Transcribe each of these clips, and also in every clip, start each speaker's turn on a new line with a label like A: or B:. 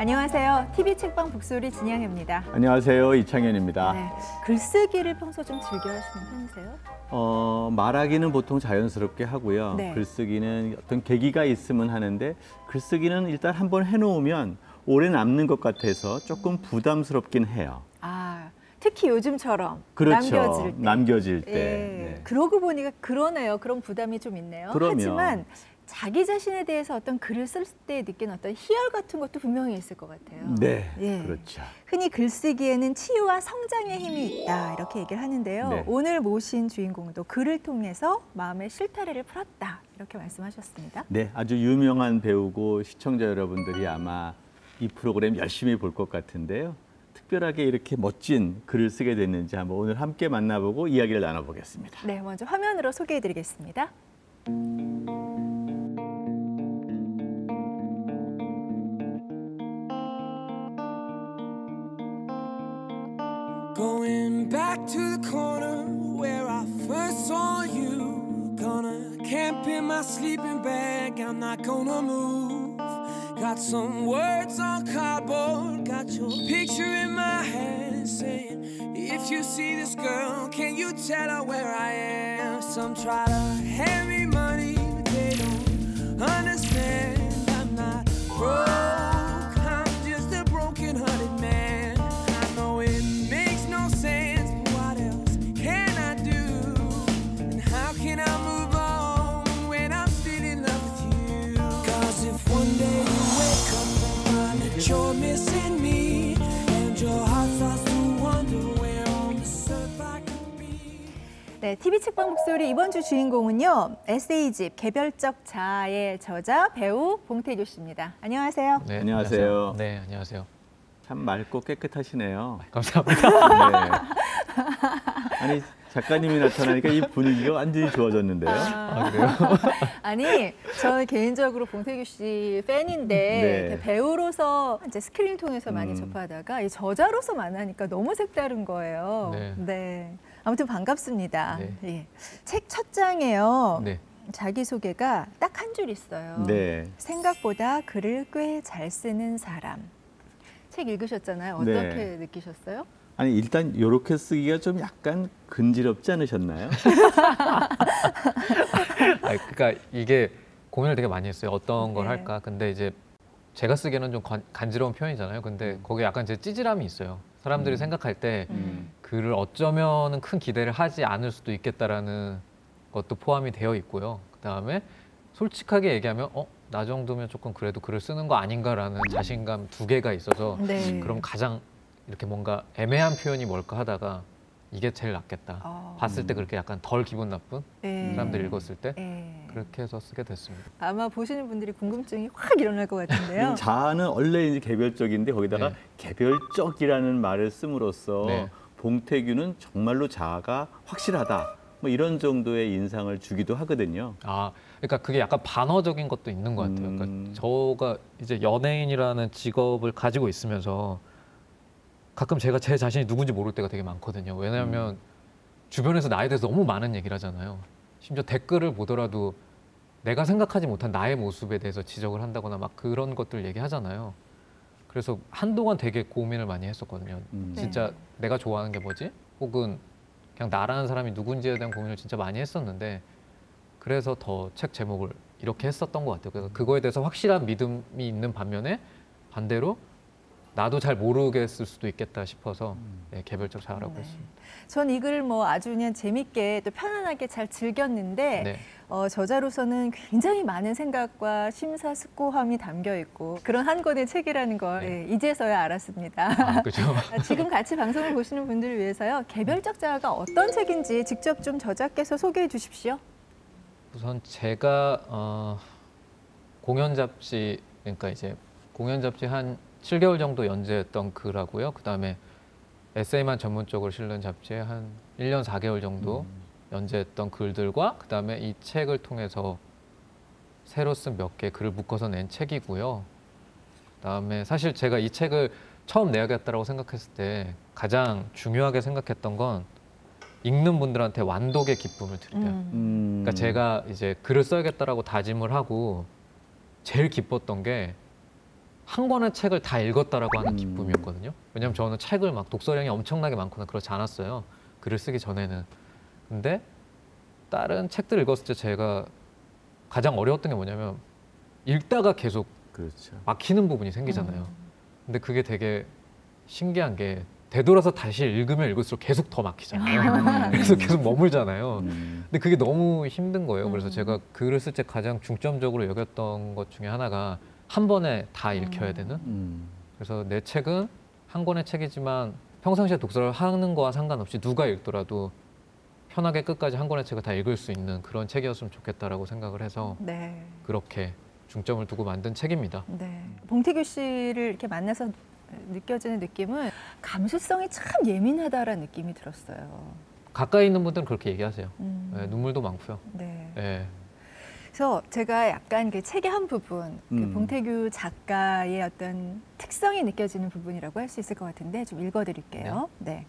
A: 안녕하세요. TV 책방 북소리 진양입니다.
B: 안녕하세요. 이창현입니다.
A: 네, 글쓰기를 평소 좀 즐겨 하시는 편이세요?
B: 말하기는 보통 자연스럽게 하고요.
A: 네.
B: 글쓰기는 어떤 계기가 있으면 하는데 글쓰기는 일단 한번 해놓으면 오래 남는 것 같아서 조금 부담스럽긴 해요.
A: 아, 특히 요즘처럼
B: 그렇죠.
A: 남겨질 때.
B: 때.
A: 예.
B: 네.
A: 그러고 보니까 그러네요. 그런 부담이 좀 있네요.
B: 그럼요.
A: 하지만 자기 자신에 대해서 어떤 글을 쓸 때 느끼는 어떤 희열 같은 것도 분명히 있을 것 같아요.
B: 네,
A: 예.
B: 그렇죠.
A: 흔히 글쓰기에는 치유와 성장의 힘이 있다 이렇게 얘기를 하는데요.
B: 네.
A: 오늘 모신 주인공도 글을 통해서 마음의 실타래를 풀었다 이렇게 말씀하셨습니다.
B: 네, 아주 유명한 배우고 시청자 여러분들이 아마 이 프로그램 열심히 볼 것 같은데요. 특별하게 이렇게 멋진 글을 쓰게 됐는지 한번 오늘 함께 만나보고 이야기를 나눠보겠습니다.
A: 네, 먼저 화면으로 소개해드리겠습니다.
C: Going back to the corner where I first saw you. Gonna camp in my sleeping bag, I'm not gonna move. Got some words on cardboard, got your picture in my hand, saying, if you see this girl, can you tell her where I am? Some try to hand me money, but they don't understand. I'm not broke, I'm just a broken-hearted man. I know it makes no sense, but what else can I do? And how can I move on when I'm still in love with you? 'Cause if one day you wake up and find that you're missing me, and your heart starts to wonder where on this earth I could be.
A: 네, TV 책방 북소리 이번 주 주인공은요. 에세이집 개별적 자아의 저자 배우 봉태규 씨입니다. 안녕하세요.
D: 네,
B: 안녕하세요.
D: 네, 안녕하세요.
B: 참 맑고 깨끗하시네요.
D: 감사합니다.
B: 네. 아니, 작가님이 나타나니까 이 분위기가 완전히 좋아졌는데요.
D: 아, 그래요?
A: 아니, 저는 개인적으로 봉태규 씨 팬인데
B: 네.
A: 배우로서 이제 스크린 통해서 많이 접하다가 이 저자로서 만나니까 너무 색다른 거예요.
D: 네.
A: 아무튼 반갑습니다.
D: 네.
A: 예. 책 첫 장에요.
D: 네.
A: 자기소개가 딱 한 줄 있어요.
B: 네.
A: 생각보다 글을 꽤 잘 쓰는 사람. 책 읽으셨잖아요. 어떻게
B: 네.
A: 느끼셨어요?
B: 아니, 일단 이렇게 쓰기가 좀 약간 근지럽지 않으셨나요?
D: 그러니까 이게 고민을 되게 많이 했어요. 어떤 걸
A: 네.
D: 할까? 근데 이제 제가 쓰기에는 좀 간지러운 표현이잖아요. 근데 거기에 약간 이제 찌질함이 있어요. 사람들이 생각할 때 글을 어쩌면은 큰 기대를 하지 않을 수도 있겠다라는 것도 포함이 되어 있고요. 그다음에 솔직하게 얘기하면 나 정도면 조금 그래도 글을 쓰는 거 아닌가라는 자신감 두 개가 있어서
A: 네.
D: 그럼 가장 이렇게 뭔가 애매한 표현이 뭘까 하다가 이게 제일 낫겠다. 봤을 때 그렇게 약간 덜 기분 나쁜
A: 네.
D: 사람들이 읽었을 때
A: 네.
D: 그렇게 해서 쓰게 됐습니다.
A: 아마 보시는 분들이 궁금증이 확 일어날 것 같은데요.
B: 자아는 원래 이제 개별적인데 거기다가
D: 네.
B: 개별적이라는 말을 씀으로써
D: 네.
B: 봉태규는 정말로 자아가 확실하다. 뭐 이런 정도의 인상을 주기도 하거든요.
D: 그러니까 그게 약간 반어적인 것도 있는 것 같아요. 그러니까 저가 이제 연예인이라는 직업을 가지고 있으면서 가끔 제가 제 자신이 누군지 모를 때가 되게 많거든요. 왜냐하면 주변에서 나에 대해서 너무 많은 얘기를 하잖아요. 심지어 댓글을 보더라도 내가 생각하지 못한 나의 모습에 대해서 지적을 한다거나 막 그런 것들 얘기하잖아요. 그래서 한동안 되게 고민을 많이 했었거든요. 진짜 내가 좋아하는 게 뭐지? 혹은 그냥 나라는 사람이 누군지에 대한 고민을 진짜 많이 했었는데 그래서 더 책 제목을 이렇게 했었던 것 같아요. 그래서 그거에 대해서 확실한 믿음이 있는 반면에 반대로 나도 잘 모르겠을 수도 있겠다 싶어서 개별적 자아라고 했습니다.
A: 전 이 글을 뭐 아주 그냥 재밌게 또 편안하게 잘 즐겼는데
D: 네.
A: 저자로서는 굉장히 많은 생각과 심사숙고함이 담겨 있고 그런 한 권의 책이라는 걸
D: 네.
A: 이제서야 알았습니다.
D: 그렇죠.
A: 지금 같이 방송을 보시는 분들을 위해서요. 개별적 자아가 어떤 책인지 직접 좀 저자께서 소개해 주십시오.
D: 우선 제가 공연 잡지 그러니까 이제 공연 잡지 한 7개월 정도 연재했던 글하고요. 그다음에 에세이만 전문적으로 실는 잡지에 한 1년 4개월 정도 연재했던 글들과 그다음에 이 책을 통해서 새로 쓴 몇 개 글을 묶어서 낸 책이고요. 그다음에 사실 제가 이 책을 처음 내야겠다라고 생각했을 때 가장 중요하게 생각했던 건 읽는 분들한테 완독의 기쁨을 드리자. 그러니까 제가 이제 글을 써야겠다라고 다짐을 하고 제일 기뻤던 게 한 권의 책을 다 읽었다라고 하는 기쁨이었거든요. 왜냐하면 저는 책을 막 독서량이 엄청나게 많거나 그렇지 않았어요. 글을 쓰기 전에는. 근데 다른 책들 읽었을 때 제가 가장 어려웠던 게 뭐냐면 읽다가 계속
B: 그렇죠.
D: 막히는 부분이 생기잖아요. 근데 그게 되게 신기한 게 되돌아서 다시 읽으면 읽을수록 계속 더 막히잖아요. 그래서 계속 머물잖아요. 근데 그게 너무 힘든 거예요. 그래서 제가 글을 쓸 때 가장 중점적으로 여겼던 것 중에 하나가 한 번에 다 읽혀야 되는. 그래서 내 책은 한 권의 책이지만 평상시에 독서를 하는 거와 상관없이 누가 읽더라도 편하게 끝까지 한 권의 책을 다 읽을 수 있는 그런 책이었으면 좋겠다라고 생각을 해서
A: 네.
D: 그렇게 중점을 두고 만든 책입니다.
A: 네. 봉태규 씨를 이렇게 만나서 느껴지는 느낌은 감수성이 참 예민하다라는 느낌이 들었어요.
D: 가까이 있는 분들은 그렇게 얘기하세요.
A: 음.
D: 눈물도 많고요.
A: 네.
D: 네.
A: 그래서 제가 약간 그 책의 한 부분, 그 봉태규 작가의 어떤 특성이 느껴지는 부분이라고 할 수 있을 것 같은데 좀 읽어드릴게요. 네.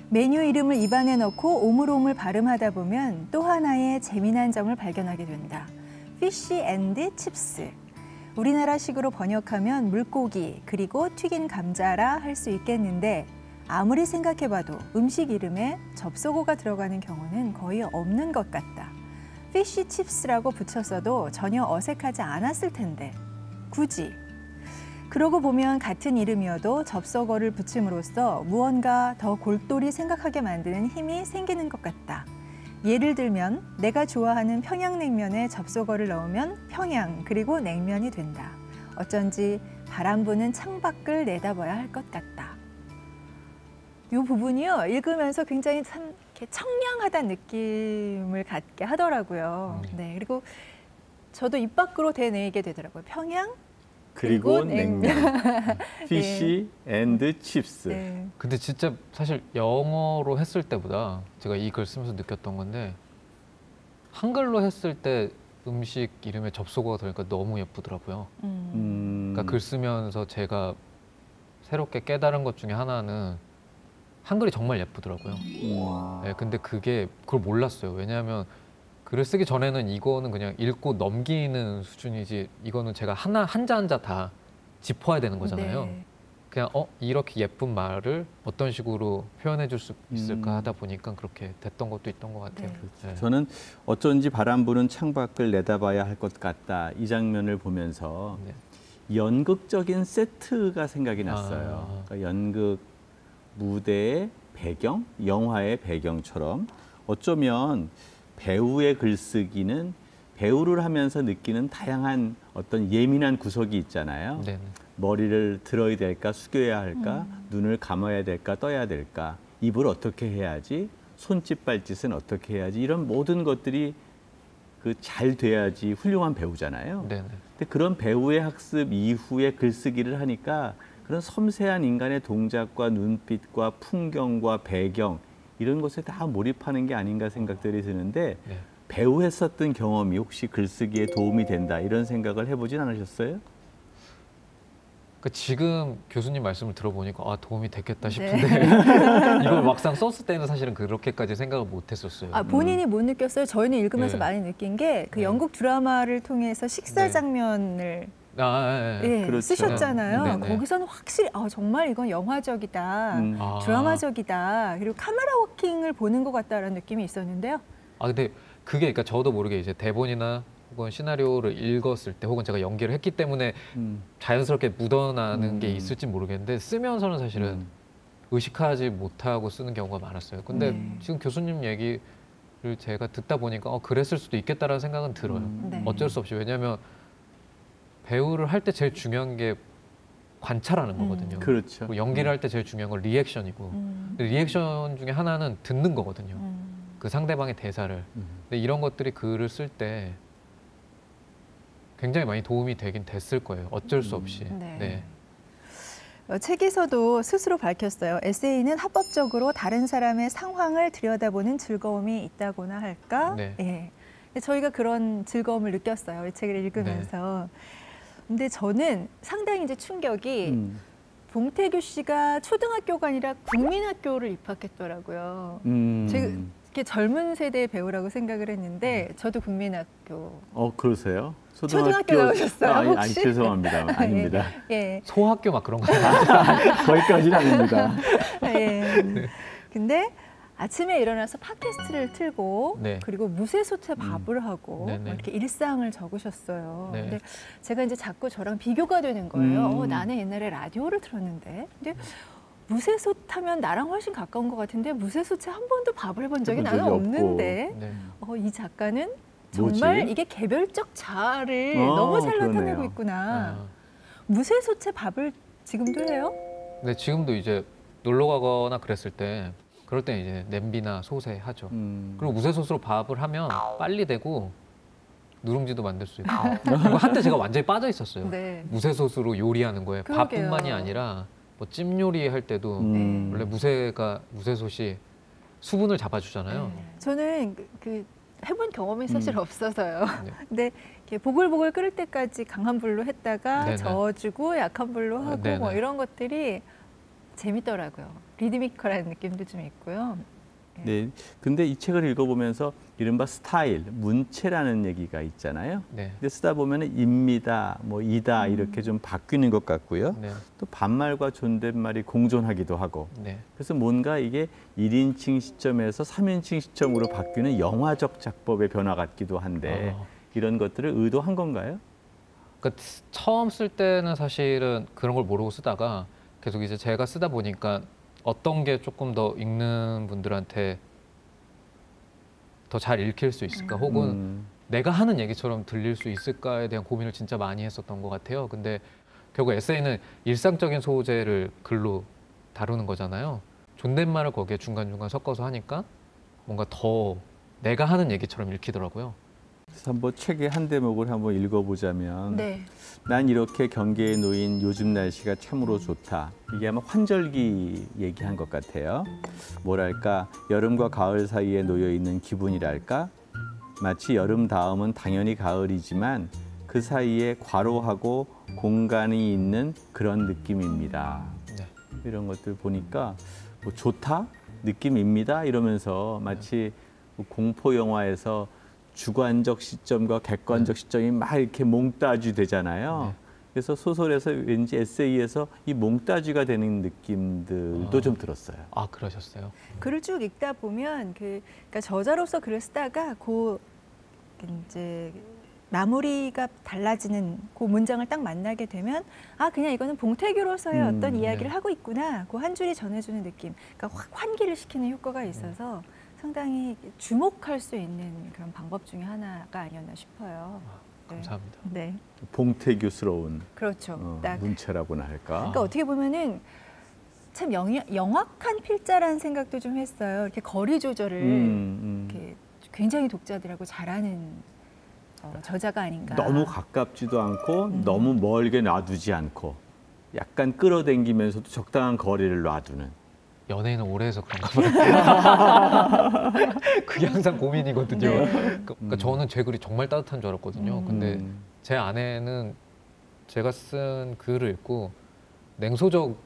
A: 메뉴 이름을 입안에 넣고 오물오물 발음하다 보면 또 하나의 재미난 점을 발견하게 된다. 피쉬 앤드 칩스. 우리나라식으로 번역하면 물고기 그리고 튀긴 감자라 할 수 있겠는데 아무리 생각해봐도 음식 이름에 접속어가 들어가는 경우는 거의 없는 것 같다. 피쉬 칩스라고 붙였어도 전혀 어색하지 않았을 텐데 굳이. 그러고 보면 같은 이름이어도 접속어를 붙임으로써 무언가 더 골똘히 생각하게 만드는 힘이 생기는 것 같다. 예를 들면 내가 좋아하는 평양냉면에 접속어를 넣으면 평양 그리고 냉면이 된다. 어쩐지 바람 부는 창밖을 내다봐야 할 것 같다. 이 부분이요 읽으면서 굉장히 참 이렇게 청량하다는 느낌을 갖게 하더라고요. 네, 그리고 저도 입 밖으로 대내게 되더라고요. 평양
B: 그리고 냉면. 피쉬 앤드 칩스.
A: 네.
D: 근데 진짜 사실 영어로 했을 때보다 제가 이 글 쓰면서 느꼈던 건데 한글로 했을 때 음식 이름에 접속어가 들어가니까 너무 예쁘더라고요. 그러니까 글 쓰면서 제가 새롭게 깨달은 것 중에 하나는 한글이 정말 예쁘더라고요. 네, 근데 그걸 몰랐어요. 왜냐하면 글을 쓰기 전에는 이거는 그냥 읽고 넘기는 수준이지 이거는 제가 한자 한자 다 짚어야 되는 거잖아요.
A: 네.
D: 그냥 이렇게 예쁜 말을 어떤 식으로 표현해 줄 수 있을까 하다 보니까 그렇게 됐던 것도 있던 것 같아요.
A: 네.
D: 네.
B: 저는 어쩐지 바람 부는 창밖을 내다봐야 할 것 같다. 이 장면을 보면서
D: 네.
B: 연극적인 세트가 생각이 났어요. 그러니까 연극 무대의 배경, 영화의 배경처럼 어쩌면 배우의 글쓰기는 배우를 하면서 느끼는 다양한 어떤 예민한 구석이 있잖아요.
D: 네.
B: 머리를 들어야 될까, 숙여야 할까, 눈을 감아야 될까, 떠야 될까, 입을 어떻게 해야지, 손짓 발짓은 어떻게 해야지, 이런 모든 것들이 잘 돼야지 훌륭한 배우잖아요.
D: 네.
B: 근데 그런 배우의 학습 이후에 글쓰기를 하니까 그런 섬세한 인간의 동작과 눈빛과 풍경과 배경 이런 것에 다 몰입하는 게 아닌가 생각들이 드는데
D: 네.
B: 배우했었던 경험이 혹시 글쓰기에 도움이 된다 이런 생각을 해보진 않으셨어요?
D: 그러니까 지금 교수님 말씀을 들어보니까 도움이 됐겠다
A: 네.
D: 싶은데 이걸 막상 썼을 때는 사실은 그렇게까지 생각을 못했었어요.
A: 본인이 못 느꼈어요. 저희는 읽으면서
D: 네.
A: 많이 느낀 게 그
D: 네.
A: 영국 드라마를 통해서 식사
D: 네.
A: 장면을
D: 네.
B: 그렇죠.
A: 쓰셨잖아요.
D: 네, 네.
A: 거기서는 확실히 정말 이건 영화적이다, 드라마적이다, 그리고 카메라 워킹을 보는 것 같다라는 느낌이 있었는데요.
D: 근데 그게 그러니까 저도 모르게 이제 대본이나 혹은 시나리오를 읽었을 때 혹은 제가 연기를 했기 때문에 자연스럽게 묻어나는 게 있을지 모르겠는데 쓰면서는 사실은 의식하지 못하고 쓰는 경우가 많았어요. 근데 지금 교수님 얘기를 제가 듣다 보니까 그랬을 수도 있겠다라는 생각은 들어요.
A: 네.
D: 어쩔 수 없이. 왜냐하면 배우를 할 때 제일 중요한 게 관찰하는 거거든요.
B: 그렇죠.
D: 그리고 연기를 할 때 제일 중요한 건 리액션이고 근데 리액션 중에 하나는 듣는 거거든요. 그 상대방의 대사를. 근데 이런 것들이 글을 쓸 때 굉장히 많이 도움이 되긴 됐을 거예요. 어쩔 수 없이.
A: 네. 책에서도 스스로 밝혔어요. 에세이는 합법적으로 다른 사람의 상황을 들여다보는 즐거움이 있다고나 할까?
D: 네.
A: 예. 저희가 그런 즐거움을 느꼈어요. 이 책을 읽으면서. 근데 저는 상당히 이제 충격이 봉태규 씨가 초등학교가 아니라 국민학교를 입학했더라고요. 제가 이렇게 젊은 세대의 배우라고 생각을 했는데 저도 국민학교
B: 그러세요?
A: 초등학교 나오셨어요,
B: 아니,
A: 혹시?
B: 죄송합니다. 아닙니다.
A: 예.
D: 소학교 막 그런 거.
B: 거기까지는 아닙니다.
A: 예. 근데 아침에 일어나서 팟캐스트를 틀고
D: 네.
A: 그리고 무쇠솥에 밥을 하고
D: 네네.
A: 이렇게 일상을 적으셨어요.
D: 네.
A: 근데 제가 이제 자꾸 저랑 비교가 되는 거예요.
B: 음.
A: 나는 옛날에 라디오를 들었는데 근데 무쇠솥 하면 나랑 훨씬 가까운 것 같은데 무쇠솥에 한 번도 밥을 해본 적이
B: 해본
A: 나는
B: 적이
A: 없는데
D: 네.
A: 이 작가는 정말
B: 뭐지?
A: 이게 개별적 자아를 너무 잘
B: 그러네요.
A: 나타내고 있구나.
D: 아.
A: 무쇠솥에 밥을 지금도 해요?
D: 근데 지금도 이제 놀러 가거나 그랬을 때 그럴 때 이제 냄비나 솥에 하죠. 그리고 무쇠솥으로 밥을 하면 빨리 되고 누룽지도 만들 수 있고. 그리고 한때 제가 완전히 빠져 있었어요.
A: 네.
D: 무쇠솥으로 요리하는 거예요.
A: 그러게요.
D: 밥뿐만이 아니라 뭐 찜 요리 할 때도 원래 무쇠솥이 수분을 잡아주잖아요.
A: 저는 그 해본 경험이 사실 없어서요.
D: 네.
A: 근데 이렇게 보글보글 끓을 때까지 강한 불로 했다가
D: 네네.
A: 저어주고 약한 불로 하고
D: 네네.
A: 뭐 이런 것들이 재밌더라고요. 리드미컬한 느낌도 좀 있고요.
B: 네. 근데 이 책을 읽어보면서 이른바 스타일, 문체라는 얘기가 있잖아요.
D: 네.
B: 근데 쓰다 보면은 입니다, 뭐 이다 이렇게 좀 바뀌는 것 같고요.
D: 네.
B: 또 반말과 존댓말이 공존하기도 하고.
D: 네.
B: 그래서 뭔가 이게 1인칭 시점에서 3인칭 시점으로 바뀌는 영화적 작법의 변화 같기도 한데 이런 것들을 의도한 건가요?
D: 그러니까 처음 쓸 때는 사실은 그런 걸 모르고 쓰다가 계속 이제 제가 쓰다 보니까 어떤 게 조금 더 읽는 분들한테 더 잘 읽힐 수 있을까 혹은 내가 하는 얘기처럼 들릴 수 있을까에 대한 고민을 진짜 많이 했었던 것 같아요. 근데 결국 에세이는 일상적인 소재를 글로 다루는 거잖아요. 존댓말을 거기에 중간중간 섞어서 하니까 뭔가 더 내가 하는 얘기처럼 읽히더라고요.
B: 그래서 한번 책의 한 대목을 한번 읽어보자면
A: 네.
B: 난 이렇게 경계에 놓인 요즘 날씨가 참으로 좋다. 이게 아마 환절기 얘기한 것 같아요. 뭐랄까 여름과 가을 사이에 놓여 있는 기분이랄까. 마치 여름 다음은 당연히 가을이지만 그 사이에 괄호하고 공간이 있는 그런 느낌입니다.
D: 네.
B: 이런 것들 보니까 뭐 좋다? 느낌입니다. 이러면서 마치 공포 영화에서 주관적 시점과 객관적 시점이 막 이렇게 몽따주 되잖아요. 그래서 소설에서 왠지 에세이에서 이 몽따주가 되는 느낌들도 좀 들었어요.
D: 아, 그러셨어요?
A: 글을 쭉 읽다 보면 그러니까 저자로서 글을 쓰다가 이제 마무리가 달라지는 그 문장을 딱 만나게 되면 그냥 이거는 봉태규로서의 어떤 이야기를 하고 있구나. 그 한 줄이 전해주는 느낌. 그러니까 확 환기를 시키는 효과가 있어서 상당히 주목할 수 있는 그런 방법 중에 하나가 아니었나 싶어요. 네.
D: 감사합니다.
A: 네,
B: 봉태규스러운
A: 그렇죠. 딱.
B: 문체라고나 할까.
A: 그러니까 어떻게 보면은 참 영악한 필자라는 생각도 좀 했어요. 이렇게 거리 조절을 이렇게 굉장히 독자들하고 잘하는 저자가 아닌가.
B: 너무 가깝지도 않고 너무 멀게 놔두지 않고 약간 끌어당기면서도 적당한 거리를 놔두는.
D: 연예인은 오래 해서 그런가 봐요. 그게 항상 고민이거든요. 그러니까 저는 제 글이 정말 따뜻한 줄 알았거든요. 근데 제 아내는 제가 쓴 글을 읽고 냉소적인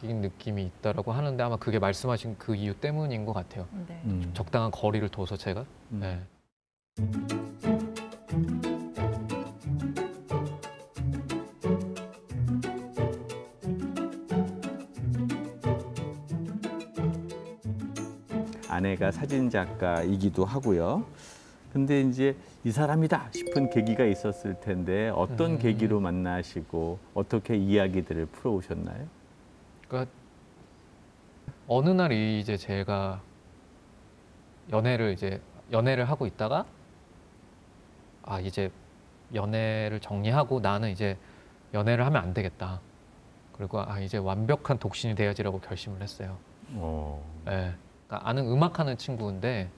D: 느낌이 있다라고 하는데 아마 그게 말씀하신 그 이유 때문인 것 같아요.
A: 네.
D: 적당한 거리를 둬서 제가. 네.
B: 아내가 사진 작가이기도 하고요. 근데 이제 이 사람이다 싶은 계기가 있었을 텐데 어떤 계기로 만나시고 어떻게 이야기들을 풀어오셨나요?
D: 그러니까 어느 날 이제 제가 연애를 하고 있다가 이제 연애를 정리하고 나는 이제 연애를 하면 안 되겠다. 그리고 이제 완벽한 독신이 돼야지라고 결심을 했어요. 네. 그러니까 아는 음악하는 친구인데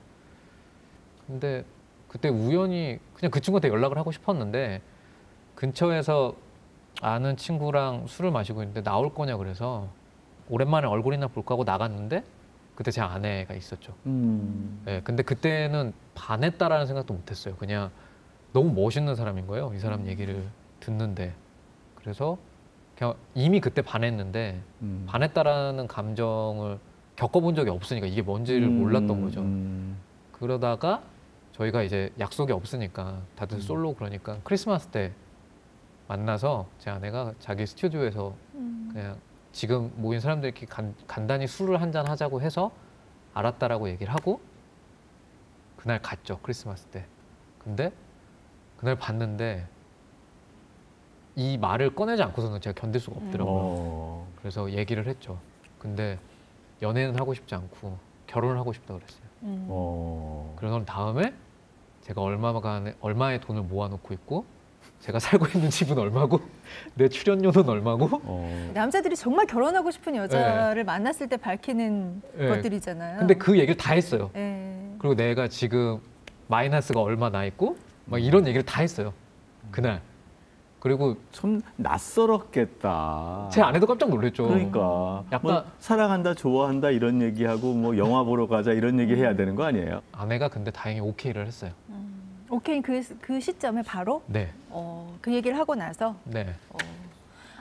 D: 근데 그때 우연히 그냥 그 친구한테 연락을 하고 싶었는데 근처에서 아는 친구랑 술을 마시고 있는데 나올 거냐 그래서 오랜만에 얼굴이나 볼까 하고 나갔는데 그때 제 아내가 있었죠. 네, 근데 그때는 반했다라는 생각도 못했어요. 그냥 너무 멋있는 사람인 거예요. 이 사람 얘기를 듣는데. 그래서 그냥 이미 그때 반했는데 반했다라는 감정을 겪어본 적이 없으니까 이게 뭔지를 몰랐던 거죠. 그러다가 저희가 이제 약속이 없으니까 다들 솔로 그러니까 크리스마스 때 만나서 제 아내가 자기 스튜디오에서 그냥 지금 모인 사람들끼리 간단히 술을 한잔 하자고 해서 알았다라고 얘기를 하고 그날 갔죠, 크리스마스 때. 근데 그날 봤는데 이 말을 꺼내지 않고서는 제가 견딜 수가 없더라고요. 그래서 얘기를 했죠. 근데 연애는 하고 싶지 않고 결혼을 하고 싶다고 그랬어요. 그런 다음에 제가 얼마의 돈을 모아놓고 있고 제가 살고 있는 집은 얼마고 내 출연료는 얼마고
A: 남자들이 정말 결혼하고 싶은 여자를 만났을 때 밝히는 것들이잖아요.
D: 근데 그 얘기를 다 했어요.
A: 네.
D: 그리고 내가 지금 마이너스가 얼마 나 있고 막 이런 얘기를 다 했어요. 그날. 그리고
B: 참 낯설었겠다.
D: 제 아내도 깜짝 놀랐죠.
B: 그러니까
D: 약간
B: 뭐 사랑한다, 좋아한다 이런 얘기하고 뭐 영화 보러 가자 이런 얘기 해야 되는 거 아니에요?
D: 아내가 근데 다행히 오케이를 했어요.
A: 오케이, 그 시점에 바로
D: 네.
A: 그 얘기를 하고 나서
D: 네.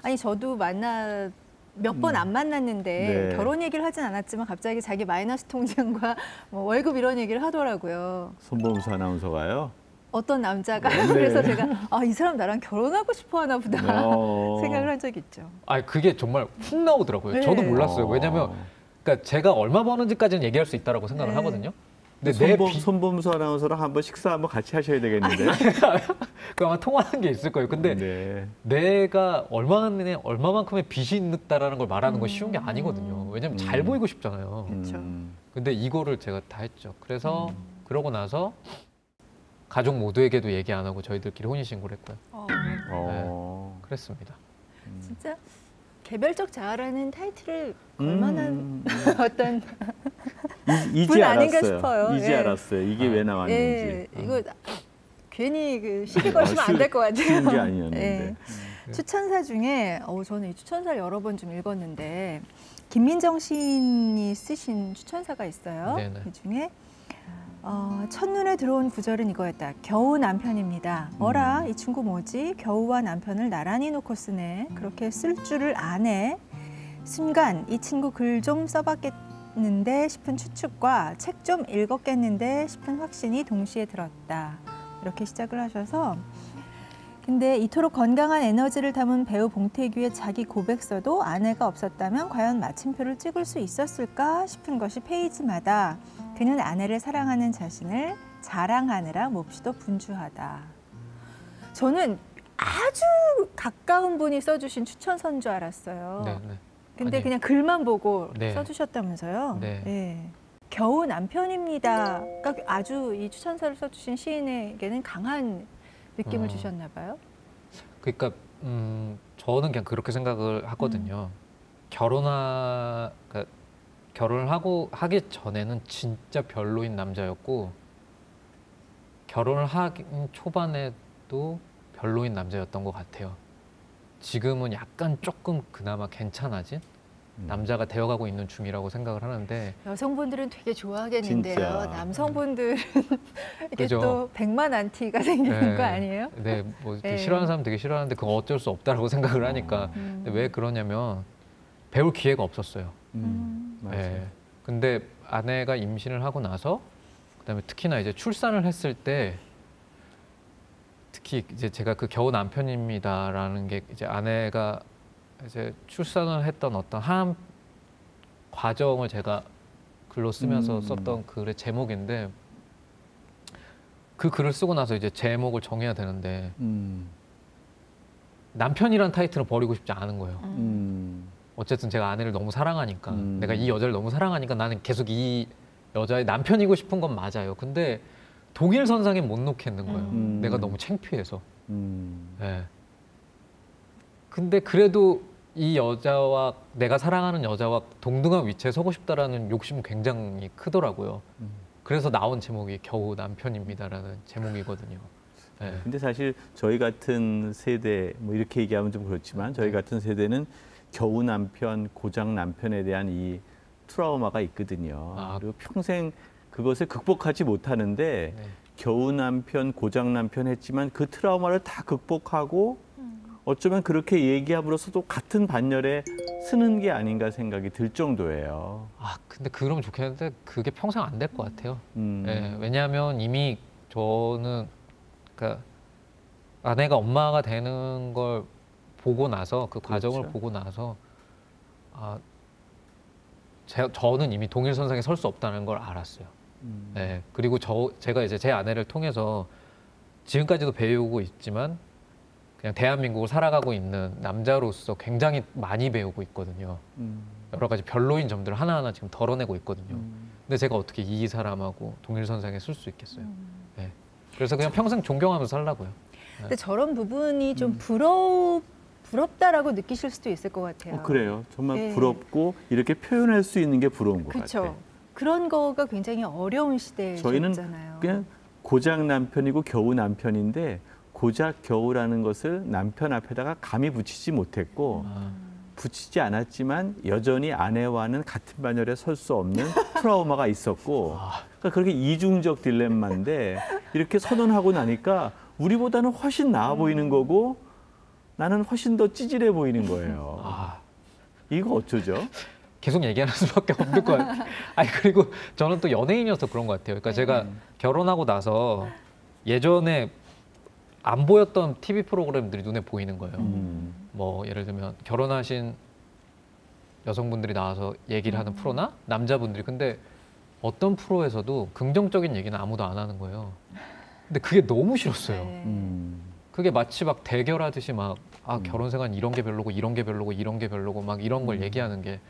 A: 아니 저도 몇 번 안 만났는데
B: 네.
A: 결혼 얘기를 하진 않았지만 갑자기 자기 마이너스 통장과 뭐 월급 이런 얘기를 하더라고요.
B: 손범수 아나운서가요?
A: 어떤 남자가
B: 네.
A: 그래서 제가 이 사람 나랑 결혼하고 싶어 하나 보다 생각을 한 적이 있죠.
D: 그게 정말 훅 나오더라고요.
A: 네.
D: 저도 몰랐어요. 왜냐면 그러니까 제가 얼마 버는지까지는 얘기할 수 있다라고 생각을
A: 네.
D: 하거든요. 근데
B: 손범수 아나운서랑 한번 식사 한번 같이 하셔야 되겠는데.
D: 그 아마 통화한 게 있을 거예요. 근데
B: 네.
D: 내가 얼마만큼의 빚이 있다라는 걸 말하는 건 쉬운 게 아니거든요. 왜냐면 잘 보이고 싶잖아요.
A: 그렇죠.
D: 근데 이거를 제가 다 했죠. 그래서 그러고 나서 가족 모두에게도 얘기 안 하고 저희들끼리 혼인신고를 했고요. 그랬습니다.
A: 진짜 개별적 자아라는 타이틀을 걸만한 어떤
B: 이제
A: 분 아닌가
B: 알았어요.
A: 싶어요.
B: 이제
A: 예.
B: 알았어요. 이게 왜 나왔는지.
A: 이거 괜히 시비 거시면 안 될 것 같아요.
B: 쉬운 게 아니었는데.
A: 추천사 중에 저는 이 추천사를 여러 번 좀 읽었는데 김민정 시인이 쓰신 추천사가 있어요.
D: 네네.
A: 그 중에 첫눈에 들어온 구절은 이거였다. 겨우 남편입니다. 어라 이 친구 뭐지? 겨우와 남편을 나란히 놓고 쓰네. 그렇게 쓸 줄을 아네. 순간 이 친구 글 좀 써봤겠는데 싶은 추측과 책 좀 읽었겠는데 싶은 확신이 동시에 들었다. 이렇게 시작을 하셔서 근데 이토록 건강한 에너지를 담은 배우 봉태규의 자기 고백서도 아내가 없었다면 과연 마침표를 찍을 수 있었을까 싶은 것이 페이지마다 그는 아내를 사랑하는 자신을 자랑하느라 몹시도 분주하다. 저는 아주 가까운 분이 써주신 추천서인 줄 알았어요.
D: 네.
A: 근데
D: 아니,
A: 그냥 글만 보고
D: 네.
A: 써주셨다면서요?
D: 네.
A: 네. 겨우 남편입니다가 아주 이 추천서를 써주신 시인에게는 강한 느낌을 주셨나 봐요.
D: 그러니까 저는 그냥 그렇게 생각을 하거든요. 그러니까 결혼을 하기 전에는 진짜 별로인 남자였고 결혼을 하기 초반에도 별로인 남자였던 것 같아요. 지금은 약간 조금 그나마 괜찮아진 남자가 되어가고 있는 중이라고 생각을 하는데
A: 여성분들은 되게 좋아하겠는데요.
B: 진짜.
A: 남성분들은 이게
D: 그죠.
A: 또 100만 안티가 생기는 거 아니에요?
D: 네, 뭐 되게
A: 네.
D: 싫어하는 사람 되게 싫어하는데 그건 어쩔 수 없다라고 생각을 하니까. 근데 왜 그러냐면 배울 기회가 없었어요.
B: 맞아요.
D: 네. 근데 아내가 임신을 하고 나서 그다음에 특히나 이제 출산을 했을 때 특히 이제 제가 그 겨우 남편입니다라는 게 이제 아내가 이제 출산을 했던 어떤 한 과정을 제가 글로 쓰면서 썼던 글의 제목인데 그 글을 쓰고 나서 이제 제목을 정해야 되는데 남편이란 타이틀을 버리고 싶지 않은 거예요. 어쨌든 제가 아내를 너무 사랑하니까 내가 이 여자를 너무 사랑하니까 나는 계속 이 여자의 남편이고 싶은 건 맞아요. 근데 동일선상에 못 놓겠는 거예요. 내가 너무 창피해서. 네. 근데 그래도 이 여자와 내가 사랑하는 여자와 동등한 위치에 서고 싶다라는 욕심은 굉장히 크더라고요. 그래서 나온 제목이 겨우 남편입니다라는 제목이거든요. 네.
B: 근데 사실 저희 같은 세대 뭐 이렇게 얘기하면 좀 그렇지만 저희 같은 세대는 겨우 남편, 고장 남편에 대한 이 트라우마가 있거든요. 그리고 평생 그것을 극복하지 못하는데 겨우 남편, 고장 남편 했지만 그 트라우마를 다 극복하고 어쩌면 그렇게 얘기함으로써도 같은 반열에 쓰는 게 아닌가 생각이 들 정도예요.
D: 아, 근데 그러면 좋겠는데 그게 평생 안 될 것 같아요.
B: 음.
D: 예, 왜냐하면 이미 저는 그러니까 아내가 엄마가 되는 걸 보고 나서 그 과정을
B: 그렇죠.
D: 보고 나서 아, 저는 이미 동일선상에 설 수 없다는 걸 알았어요. 예, 그리고 제가 이제 제 아내를 통해서 지금까지도 배우고 있지만 그냥 대한민국을 살아가고 있는 남자로서 굉장히 많이 배우고 있거든요. 여러 가지 별로인 점들을 하나하나 지금 덜어내고 있거든요. 근데 제가 어떻게 이 사람하고 동일선상에 설 수 있겠어요. 예. 그래서 그냥 평생 존경하면서 살라고요.
A: 근데 저런 부분이 좀 부럽다라고 느끼실 수도 있을 것 같아요.
B: 그래요. 정말
A: 네.
B: 부럽고 이렇게 표현할 수 있는 게 부러운 것
A: 그렇죠.
B: 같아요.
A: 그런 거가 굉장히 어려운
B: 저희는
A: 시대였잖아요.
B: 그냥 고작 남편이고 겨우 남편인데 고작 겨우라는 것을 남편 앞에다가 감히 붙이지 못했고 붙이지 않았지만 여전히 아내와는 같은 반열에 설 수 없는 트라우마가 있었고 그러니까 그렇게 이중적 딜레마인데 이렇게 선언하고 나니까 우리보다는 훨씬 나아 보이는 거고 나는 훨씬 더 찌질해 보이는 거예요. 이거 어쩌죠?
D: 계속 얘기하는 수밖에 없는 것 같아요. 아니 그리고 저는 또 연예인이어서 그런 것 같아요. 그러니까 제가 결혼하고 나서 예전에 안 보였던 TV 프로그램들이 눈에 보이는 거예요. 뭐 예를 들면 결혼하신 여성분들이 나와서 얘기를 하는 프로나 남자분들이 근데 어떤 프로에서도 긍정적인 얘기는 아무도 안 하는 거예요. 근데 그게 너무 싫었어요.
A: 네.
D: 그게 마치 막 대결하듯이 막 결혼 생활 이런 게 별로고 이런 게 별로고 이런 게 별로고 막 이런 걸 얘기하는 게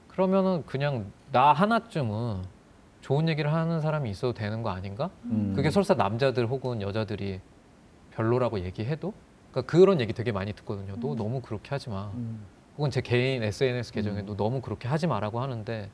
D: 그러면은 그냥 나 하나쯤은 좋은 얘기를 하는 사람이 있어도 되는 거 아닌가? 그게 설사 남자들 혹은 여자들이 별로라고 얘기해도 그러니까 그런 얘기 되게 많이 듣거든요. 너 너무 그렇게 하지 마. 혹은 제 개인 SNS 계정에도 너무 그렇게 하지 마라고 하는데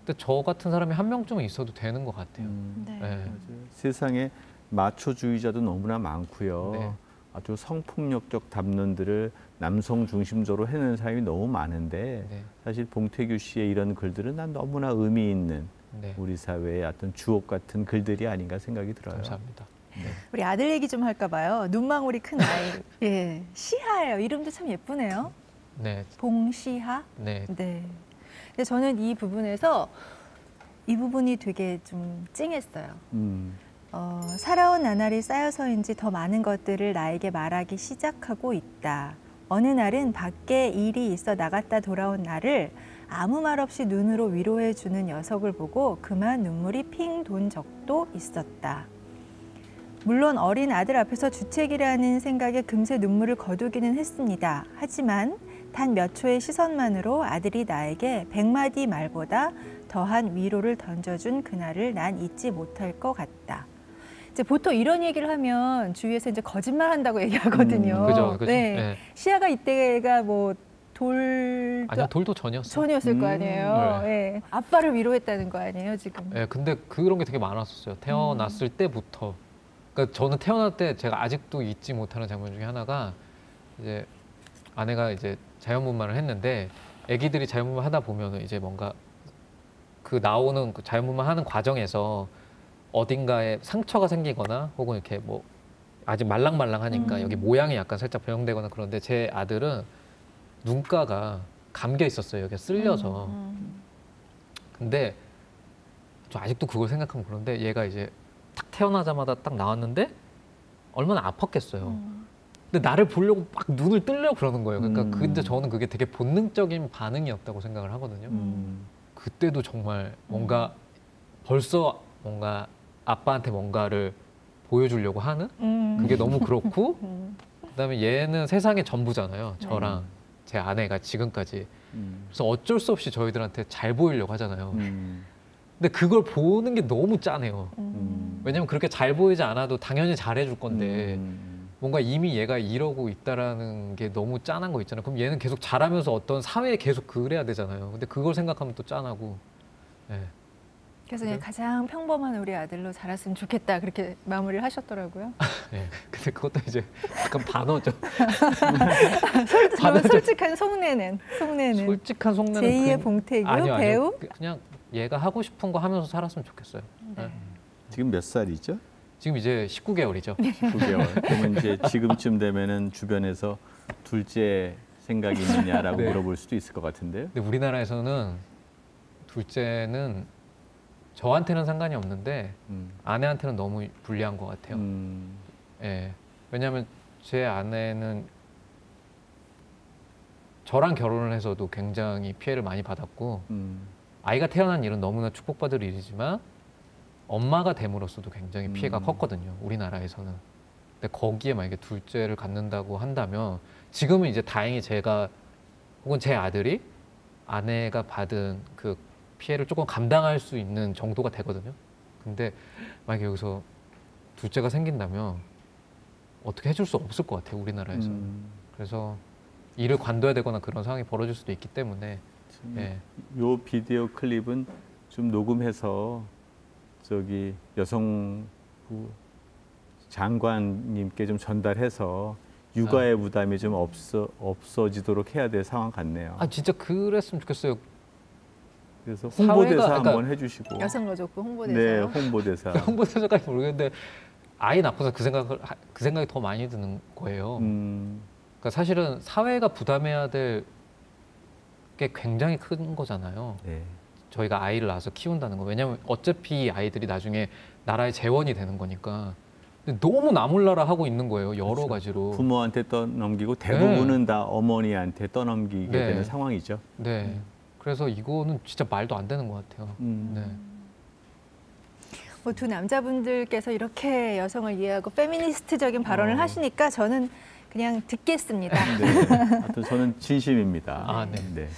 D: 근데 저 같은 사람이 한 명쯤은 있어도 되는 것 같아요.
A: 네.
D: 네.
B: 세상에 마초주의자도 너무나 많고요.
D: 네.
B: 아주 성폭력적 담론들을 남성 중심적으로 해내는 사람이 너무 많은데
D: 네.
B: 사실 봉태규 씨의 이런 글들은 난 너무나 의미 있는
D: 네.
B: 우리 사회의 어떤 주옥 같은 글들이 아닌가 생각이 들어요.
D: 감사합니다.
A: 우리 아들 얘기 좀 할까 봐요. 눈망울이 큰 아이. 예, 시하예요. 이름도 참 예쁘네요.
D: 네.
A: 봉시하.
D: 네.
A: 네. 근데 저는 이 부분에서 이 부분이 되게 좀 찡했어요. 살아온 나날이 쌓여서인지 더 많은 것들을 나에게 말하기 시작하고 있다. 어느 날은 밖에 일이 있어 나갔다 돌아온 나를 아무 말 없이 눈으로 위로해주는 녀석을 보고 그만 눈물이 핑 돈 적도 있었다. 물론 어린 아들 앞에서 주책이라는 생각에 금세 눈물을 거두기는 했습니다. 하지만 단 몇 초의 시선만으로 아들이 나에게 100마디 말보다 더한 위로를 던져준 그날을 난 잊지 못할 것 같다. 이제 보통 이런 얘기를 하면 주위에서 이제 거짓말한다고 얘기하거든요.
D: 그죠.
A: 네.
D: 네.
A: 시아가 이때가 뭐
D: 아니요, 돌도 전이었어요.
A: 전이었을 거 아니에요.
D: 네.
A: 네. 아빠를 위로했다는 거 아니에요, 지금?
D: 네, 근데 그런 게 되게 많았었어요. 태어났을 때부터. 그러니까 저는 태어날 때 제가 아직도 잊지 못하는 장면 중에 하나가 이제 아내가 이제 자연분만을 했는데 아기들이 자연분만 하다 보면은 이제 뭔가 그 나오는 그 자연분만 하는 과정에서 어딘가에 상처가 생기거나 혹은 이렇게 뭐 아직 말랑말랑하니까 여기 모양이 약간 살짝 변형되거나 그런데 제 아들은 눈가가 감겨 있었어요. 여기가 쓸려서. 근데 저 아직도 그걸 생각하면 그런데 얘가 이제 딱 태어나자마자 딱 나왔는데 얼마나 아팠겠어요. 근데 나를 보려고 막 눈을 뜨려고 그러는 거예요. 그러니까 근데 저는 그게 되게 본능적인 반응이었다고 생각을 하거든요. 그때도 정말 뭔가 벌써 뭔가 아빠한테 뭔가를 보여주려고 하는 그게 너무 그렇고 그다음에 얘는 세상의 전부잖아요. 저랑 제 아내가 지금까지. 그래서 어쩔 수 없이 저희들한테 잘 보이려고 하잖아요. 근데 그걸 보는 게 너무 짠해요. 왜냐면 그렇게 잘 보이지 않아도 당연히 잘해줄 건데 뭔가 이미 얘가 이러고 있다라는 게 너무 짠한 거 있잖아요. 그럼 얘는 계속 잘하면서 어떤 사회에 계속 그래야 되잖아요. 근데 그걸 생각하면 또 짠하고. 네.
A: 그래서 그냥 가장 평범한 우리 아들로 자랐으면 좋겠다 그렇게 마무리를 하셨더라고요.
D: 네. 근데 그것도 이제 약간 반어죠.
A: 솔직한 속내는
D: 솔직한 속내는
A: 제2의 봉태규
D: 아니요.
A: 배우.
D: 그냥 얘가 하고 싶은 거 하면서 살았으면 좋겠어요.
A: 네.
B: 지금 몇 살이죠?
D: 지금 이제 19개월이죠.
B: 9개월. 그러면 이제 지금쯤 되면은 주변에서 둘째 생각이 있느냐라고
D: 네.
B: 물어볼 수도 있을 것 같은데요.
D: 근데 우리나라에서는 둘째는 저한테는 상관이 없는데 아내한테는 너무 불리한 것 같아요. 예. 왜냐하면 제 아내는 저랑 결혼을 해서도 굉장히 피해를 많이 받았고 아이가 태어난 일은 너무나 축복받을 일이지만 엄마가 됨으로써도 굉장히 피해가 컸거든요. 우리나라에서는. 근데 거기에 만약에 둘째를 갖는다고 한다면 지금은 이제 다행히 제가 혹은 제 아들이 아내가 받은 그 피해를 조금 감당할 수 있는 정도가 되거든요. 근데 만약에 여기서 둘째가 생긴다면 어떻게 해줄 수 없을 것 같아요. 우리나라에서는. 그래서 일을 관둬야 되거나 그런 상황이 벌어질 수도 있기 때문에 예.
B: 요 비디오 클립은 좀 녹음해서 저기 여성부 장관님께 좀 전달해서 육아의 부담이 좀 없어지도록 해야 될 상황 같네요.
D: 아 진짜 그랬으면 좋겠어요.
B: 그래서 홍보대사
D: 사회가-
B: 한번 해주시고.
A: 여성가족부 홍보대사.
B: 네, 홍보대사.
D: 홍보대사까지 모르겠는데 아이 낳고서 그 생각이 더 많이 드는 거예요. 그러니까 사실은 사회가 부담해야 될 게 굉장히 큰 거잖아요.
B: 네.
D: 저희가 아이를 낳아서 키운다는 거. 왜냐하면 어차피 이 아이들이 나중에 나라의 재원이 되는 거니까. 근데 너무 나몰라라 하고 있는 거예요. 여러
B: 그렇죠.
D: 가지로.
B: 부모한테 떠넘기고 대부분은 다 어머니한테 떠넘기게
D: 네.
B: 되는 상황이죠.
D: 네. 그래서 이거는 진짜 말도 안 되는 것 같아요. 네.
A: 뭐 두 남자분들께서 이렇게 여성을 이해하고 페미니스트적인 발언을 하시니까 저는 그냥 듣겠습니다.
B: 네. 하여튼 저는 진심입니다.
D: 아, 네.
B: 네.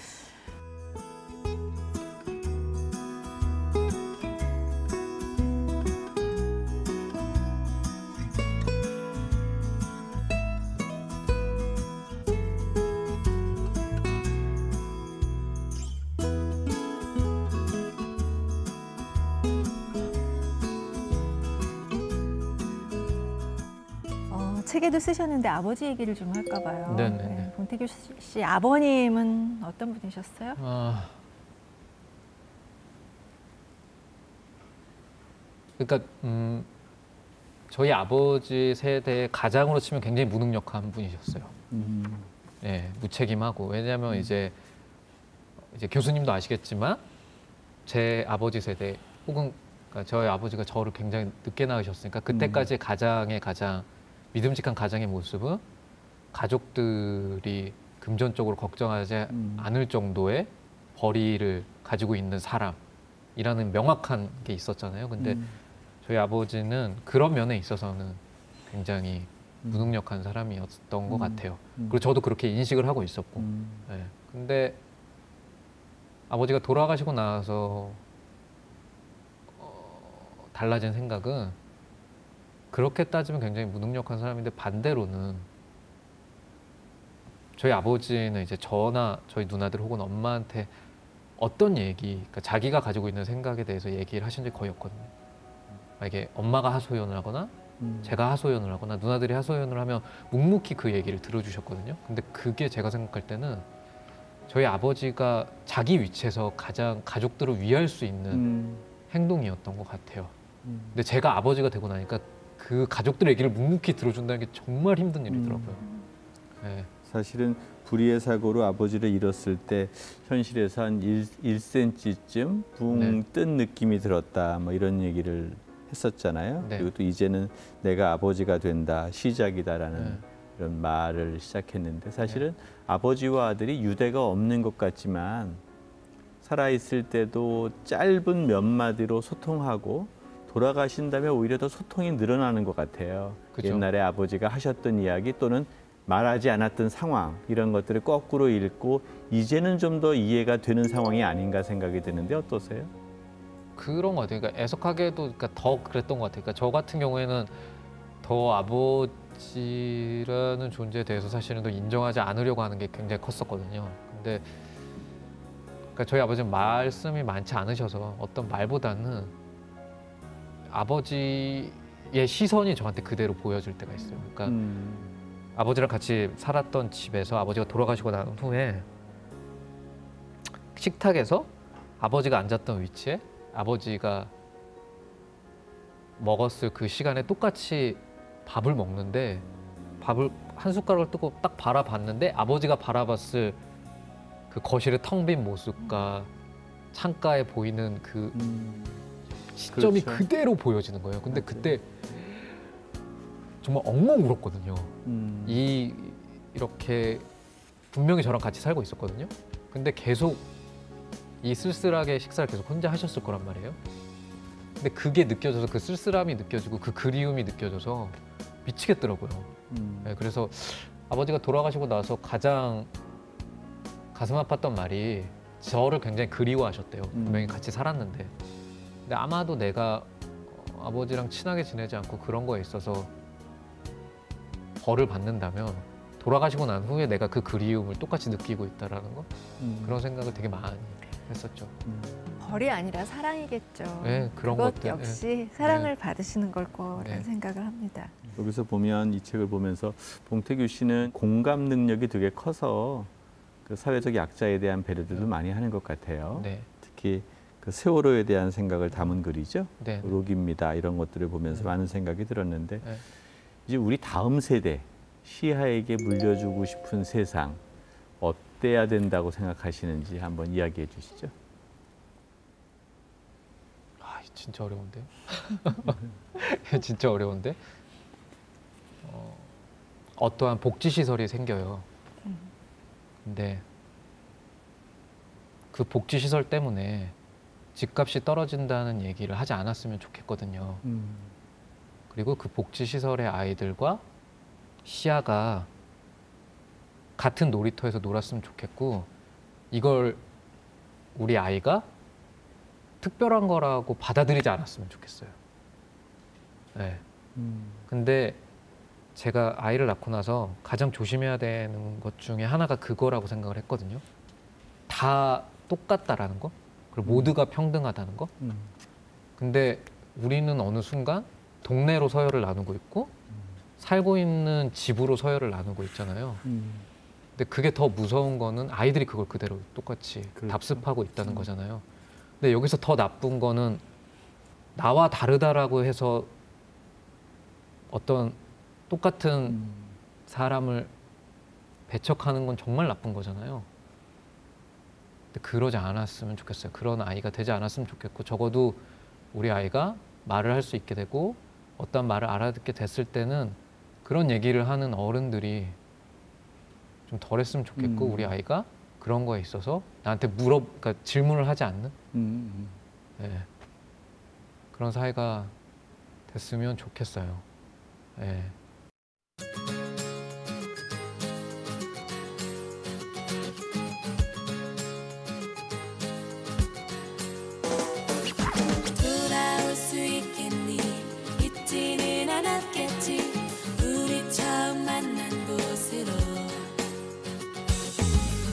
A: 책에도 쓰셨는데 아버지 얘기를 좀 할까 봐요.
D: 네네네.
A: 네, 봉태규 씨 아버님은 어떤 분이셨어요?
D: 그러니까 저희 아버지 세대의 가장으로 치면 굉장히 무능력한 분이셨어요. 예, 무책임하고. 왜냐하면 이제 교수님도 아시겠지만 제 아버지 세대 혹은 그러니까 저희 아버지가 저를 굉장히 늦게 낳으셨으니까 그때까지 가장 믿음직한 가장의 모습은 가족들이 금전적으로 걱정하지 않을 정도의 벌이를 가지고 있는 사람이라는 명확한 게 있었잖아요. 근데 저희 아버지는 그런 면에 있어서는 굉장히 무능력한 사람이었던 것 같아요. 그리고 저도 그렇게 인식을 하고 있었고. 네. 근데 아버지가 돌아가시고 나서 달라진 생각은 그렇게 따지면 굉장히 무능력한 사람인데 반대로는 저희 아버지는 이제 저나 저희 누나들 혹은 엄마한테 어떤 얘기, 그러니까 자기가 가지고 있는 생각에 대해서 얘기를 하신 적이 거의 없거든요. 이게 엄마가 하소연을 하거나 제가 하소연을 하거나 누나들이 하소연을 하면 묵묵히 그 얘기를 들어주셨거든요. 근데 그게 제가 생각할 때는 저희 아버지가 자기 위치에서 가장 가족들을 위할 수 있는 행동이었던 것 같아요. 근데 제가 아버지가 되고 나니까 그 가족들의 얘기를 묵묵히 들어준다는 게 정말 힘든 일이더라고요. 네.
B: 사실은 불의의 사고로 아버지를 잃었을 때 현실에서 한 1cm쯤 붕 뜬 느낌이 들었다, 뭐 이런 얘기를 했었잖아요.
D: 네.
B: 그리고 또 이제는 내가 아버지가 된다, 시작이다라는 이런 말을 시작했는데 사실은 아버지와 아들이 유대가 없는 것 같지만 살아있을 때도 짧은 몇 마디로 소통하고 돌아가신 다음에 오히려 더 소통이 늘어나는 것 같아요.
D: 그죠.
B: 옛날에 아버지가 하셨던 이야기 또는 말하지 않았던 상황 이런 것들을 거꾸로 읽고 이제는 좀 더 이해가 되는 상황이 아닌가 생각이 드는데 어떠세요?
D: 그런 것 같아요. 그러니까 애석하게도 그러니까 더 그랬던 것 같아요. 그러니까 저 같은 경우에는 더 아버지라는 존재에 대해서 사실은 더 인정하지 않으려고 하는 게 굉장히 컸었거든요. 근데 그러니까 저희 아버지는 말씀이 많지 않으셔서 어떤 말보다는 아버지의 시선이 저한테 그대로 보여질 때가 있어요. 그러니까 아버지랑 같이 살았던 집에서 아버지가 돌아가시고 난 후에 식탁에서 아버지가 앉았던 위치에 아버지가 먹었을 그 시간에 똑같이 밥을 먹는데 밥을 한 숟가락을 뜨고 딱 바라봤는데 아버지가 바라봤을 그 거실의 텅 빈 모습과 창가에 보이는 그 시점이
B: 그렇죠.
D: 그대로 보여지는 거예요. 근데 그때 정말 엉엉 울었거든요. 이렇게 분명히 저랑 같이 살고 있었거든요. 근데 계속 이 쓸쓸하게 식사를 계속 혼자 하셨을 거란 말이에요. 근데 그게 느껴져서 그 쓸쓸함이 느껴지고 그 그리움이 느껴져서 미치겠더라고요. 네, 그래서 아버지가 돌아가시고 나서 가장 가슴 아팠던 말이 저를 굉장히 그리워하셨대요. 분명히 같이 살았는데. 근데 아마도 내가 아버지랑 친하게 지내지 않고 그런 거에 있어서 벌을 받는다면 돌아가시고 난 후에 내가 그 그리움을 똑같이 느끼고 있다라는 거 그런 생각을 되게 많이 했었죠.
A: 벌이 아니라 사랑이겠죠.
D: 네, 그런
A: 그것
D: 것들.
A: 역시 사랑을 받으시는 걸 거라는
D: 네.
A: 생각을 합니다.
B: 여기서 보면 이 책을 보면서 봉태규 씨는 공감 능력이 되게 커서 그 사회적 약자에 대한 배려들도 많이 하는 것 같아요.
D: 네,
B: 특히 그 세월호에 대한 생각을 담은 글이죠.
D: 네,
B: 록입니다. 이런 것들을 보면서
D: 네.
B: 많은 생각이 들었는데
D: 네.
B: 이제 우리 다음 세대 시하에게 물려주고 싶은 세상 어때야 된다고 생각하시는지 한번 이야기해 주시죠.
D: 아, 진짜 어려운데. 진짜 어려운데. 어떠한 복지 시설이 생겨요. 근데 그 복지 시설 때문에 집값이 떨어진다는 얘기를 하지 않았으면 좋겠거든요. 그리고 그 복지 시설의 아이들과 시아가 같은 놀이터에서 놀았으면 좋겠고 이걸 우리 아이가 특별한 거라고 받아들이지 않았으면 좋겠어요. 네. 근데 제가 아이를 낳고 나서 가장 조심해야 되는 것 중에 하나가 그거라고 생각을 했거든요. 다 똑같다라는 거, 그리고 모두가 평등하다는 거. 근데 우리는 어느 순간 동네로 서열을 나누고 있고 살고 있는 집으로 서열을 나누고 있잖아요. 근데 그게 더 무서운 거는 아이들이 그걸 그대로 똑같이
B: 그렇죠.
D: 답습하고 있다는 거잖아요. 근데 여기서 더 나쁜 거는 나와 다르다라고 해서 어떤 똑같은 사람을 배척하는 건 정말 나쁜 거잖아요. 근데 그러지 않았으면 좋겠어요. 그런 아이가 되지 않았으면 좋겠고 적어도 우리 아이가 말을 할 수 있게 되고 어떤 말을 알아듣게 됐을 때는 그런 얘기를 하는 어른들이 좀 덜했으면 좋겠고 우리 아이가 그런 거에 있어서 나한테 그러니까 질문을 하지 않는 네. 그런 사회가 됐으면 좋겠어요. 네.
E: 돌아올 수 있겠니 잊지는 않았겠지 우리 처음 만난 곳으로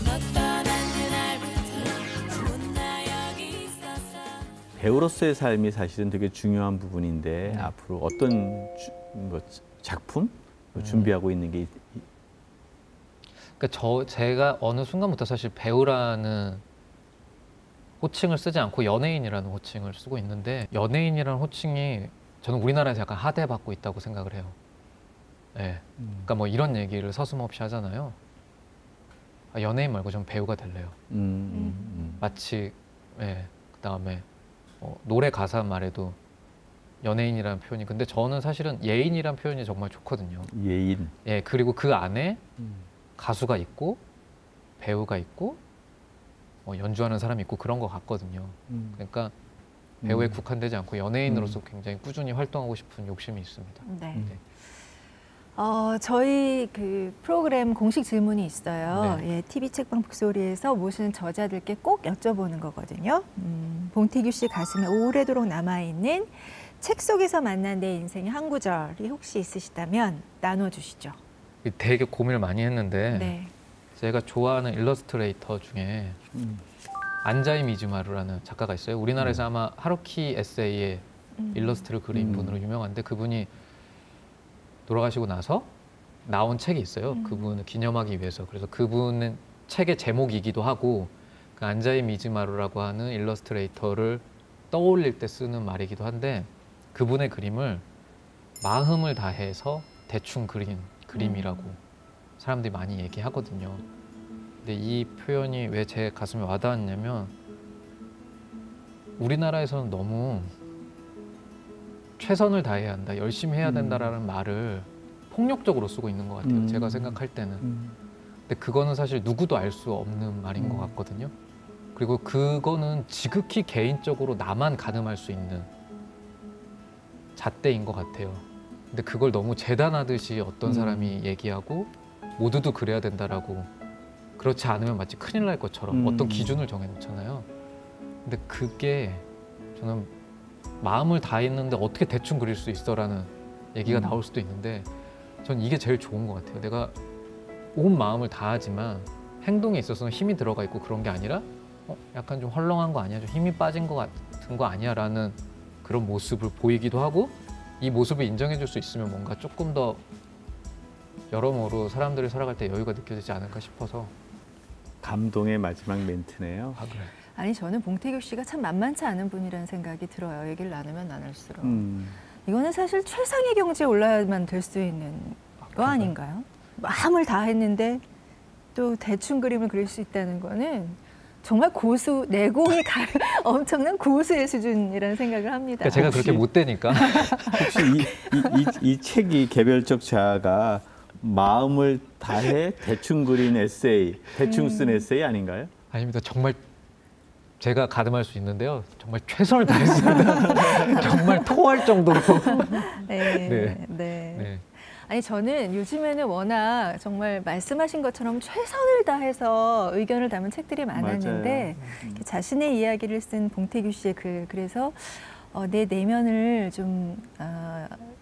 E: 너 떠난 그날부터 못 나 여기 있었어
B: 배우로서의 삶이 사실은 되게 중요한 부분인데 앞으로 어떤 작품 준비하고 있는 게
D: 그러니까 제가 어느 순간부터 사실 배우라는 호칭을 쓰지 않고 연예인이라는 호칭을 쓰고 있는데 연예인이라는 호칭이 저는 우리나라에서 약간 하대받고 있다고 생각을 해요. 네. 그러니까 뭐 이런 얘기를 서슴없이 하잖아요. 아, 연예인 말고 전 배우가 될래요. 마치 그다음에 노래 가사 말에도 연예인이라는 표현이 근데 저는 사실은 예인이라는 표현이 정말 좋거든요.
B: 예인.
D: 예, 그리고 그 안에 가수가 있고 배우가 있고 연주하는 사람이 있고 그런 것 같거든요. 그러니까 배우에 국한되지 않고 연예인으로서 굉장히 꾸준히 활동하고 싶은 욕심이 있습니다.
A: 네.
D: 네.
A: 저희 그 프로그램 공식 질문이 있어요.
D: 네.
A: 예, TV 책방 북소리에서 모시는 저자들께 꼭 여쭤보는 거거든요. 봉태규 씨 가슴에 오래도록 남아있는 책 속에서 만난 내 인생의 한 구절이 혹시 있으시다면 나눠주시죠.
D: 되게 고민을 많이 했는데
A: 네.
D: 제가 좋아하는 일러스트레이터 중에 안자이 미즈마루라는 작가가 있어요. 우리나라에서 아마 하루키 에세이의 일러스트를 그린 분으로 유명한데 그분이 돌아가시고 나서 나온 책이 있어요. 그분을 기념하기 위해서. 그래서 그분은 책의 제목이기도 하고 그 안자이 미즈마루라고 하는 일러스트레이터를 떠올릴 때 쓰는 말이기도 한데 그분의 그림을 마음을 다해서 대충 그린 그림이라고 사람들이 많이 얘기하거든요. 근데 이 표현이 왜 제 가슴에 와닿았냐면 우리나라에서는 너무 최선을 다해야 한다, 열심히 해야 된다라는 말을 폭력적으로 쓰고 있는 것 같아요. 제가 생각할 때는. 근데 그거는 사실 누구도 알 수 없는 말인 것 같거든요. 그리고 그거는 지극히 개인적으로 나만 가늠할 수 있는 잣대인 것 같아요. 근데 그걸 너무 재단하듯이 어떤 사람이 얘기하고 모두도 그래야 된다라고, 그렇지 않으면 마치 큰일 날 것처럼 어떤 기준을 정해놓잖아요. 근데 그게 저는 마음을 다했는데 어떻게 대충 그릴 수 있어라는 얘기가 나올 수도 있는데 전 이게 제일 좋은 것 같아요. 내가 온 마음을 다하지만 행동에 있어서는 힘이 들어가 있고 그런 게 아니라 약간 좀 헐렁한 거 아니야? 좀 힘이 빠진 거 같은 거 아니야? 라는 그런 모습을 보이기도 하고, 이 모습을 인정해 줄 수 있으면 뭔가 조금 더 여러모로 사람들이 살아갈 때 여유가 느껴지지 않을까 싶어서.
B: 감동의 마지막 멘트네요.
D: 아, 그래.
A: 아니 저는 봉태규 씨가 참 만만치 않은 분이라는 생각이 들어요. 얘기를 나누면 나눌수록. 이거는 사실 최상의 경지에 올라야만 될 수 있는 거 아닌가요? 마음을 다했는데 또 대충 그림을 그릴 수 있다는 거는 정말 고수, 내공이 엄청난 고수의 수준이라는 생각을 합니다.
D: 그러니까 제가 그렇게 못 되니까.
B: 혹시 이 책이 개별적 자아가 마음을 다해 대충 그린 에세이, 대충 쓴 에세이 아닌가요?
D: 아닙니다. 정말 제가 가늠할 수 있는데요. 정말 최선을 다했습니다. 정말 토할 정도로.
A: 네,
D: 네.
A: 네. 아니 저는 요즘에는 워낙 정말 말씀하신 것처럼 최선을 다해서 의견을 담은 책들이 많았는데 자신의 이야기를 쓴 봉태규 씨의 글, 그래서 내 내면을 좀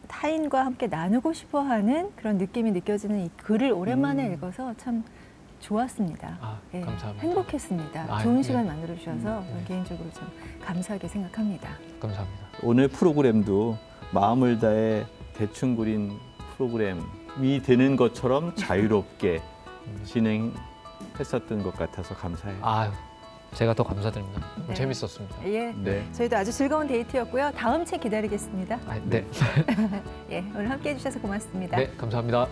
A: 타인과 함께 나누고 싶어하는 그런 느낌이 느껴지는 이 글을 오랜만에 읽어서 참 좋았습니다.
D: 아,
A: 예,
D: 감사합니다.
A: 행복했습니다.
D: 아,
A: 좋은
D: 예.
A: 시간 만들어 주셔서 저는 개인적으로 좀 감사하게 생각합니다.
D: 감사합니다.
B: 오늘 프로그램도 마음을 다해 대충 그린 프로그램이 되는 것처럼 자유롭게 진행했었던 것 같아서 감사해요.
D: 아유, 제가 더 감사드립니다.
A: 네.
D: 재밌었습니다.
A: 예,
B: 네.
A: 저희도 아주 즐거운 데이트였고요. 다음 책 기다리겠습니다.
D: 아, 네.
A: 예, 오늘 함께해 주셔서 고맙습니다.
D: 네, 감사합니다.